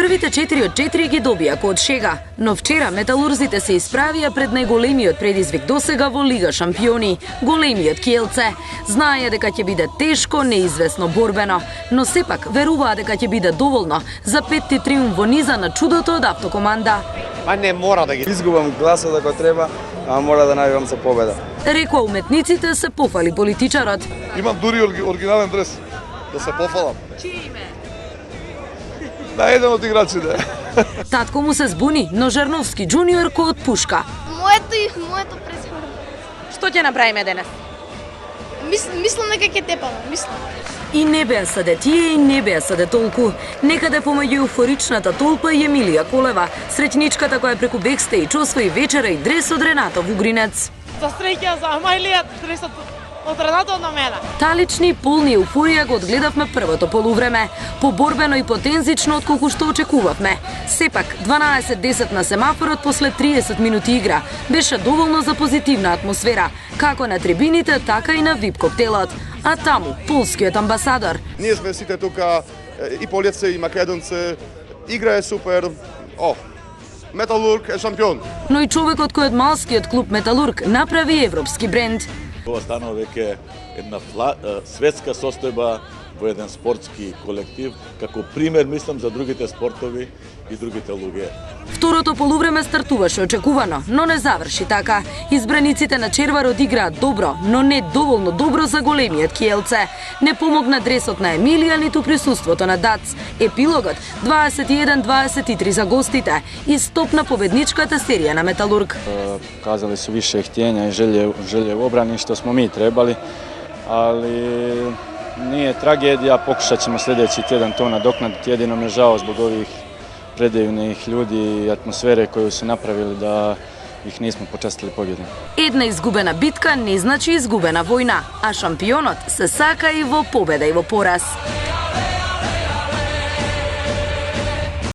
Првите 4 од 4 ги добија код шега, но вчера металурзите се исправија пред најголемиот предизвик досега во Лига шампиони, големиот Kielce. Знаеја дека ќе биде тешко, неизвестно, борбено, но сепак веруваа дека ќе биде доволно за 5-ти триумф во низа на чудото од автокоманда. Не мора да ги изгубам гласот ако треба, а мора да најавам за победа. Рекоа уметниците, се пофали политичарот. Имам дури оригинален дрес, да се пофалам. Чие име? На еден од играчите. Татко му се збуни, но Жарновски джуниор ко отпушка. Моето презиме. Што ќе направиме денес? Мислам дека ќе тепаме, мислам. И не беа саде тие, и не беа саде толку. Некаде помеѓу еуфоричната толпа и Емилија Колева, среќничката која преку бекстејдж освои вечера и дрес од Ренато Вугринец. За среќа, за мајлијат дресот од Ренато на мене. Талични, полни еуфорија го одгледавме првото полувреме, поборбено и потензично отколку што очекувавме. Сепак, 12-10 на семафорот после 30 минути игра беше доволно за позитивна атмосфера, како на трибините, така и на VIP коктелот. А таму, полскиот амбасадор. Ние сме сите тука, и полјаци, и македонци, игра е супер, Металург е шампион. Но и човекот кој од малскиот клуб Металург направи европски бренд. Ова станува веќе една светска состојба во еден спортски колектив, како пример, мислам, за другите спортови и другите луѓе. Второто полувреме стартуваше очекувано, но не заврши така. Избраниците на Черварот играат добро, но не доволно добро за големиот Kielce. Не помогна дресот на Емилија, ниту присуството на Дац. Епилогот 21-23 за гостите и стоп на победничката серија на Металург. Казали su više htjenja i želje u obrani što smo mi trebali, ali nije tragedija, pokušat ćemo sljedeći tjedan to nadoknaditi. Jedino mi je žao zbog ovih predivnih ljudi i atmosfere koju su napravili da ih nismo počastili pobjedom. Една изгубена битка не значи изгубена војна, а шампионот се сака и во победа и во пораз.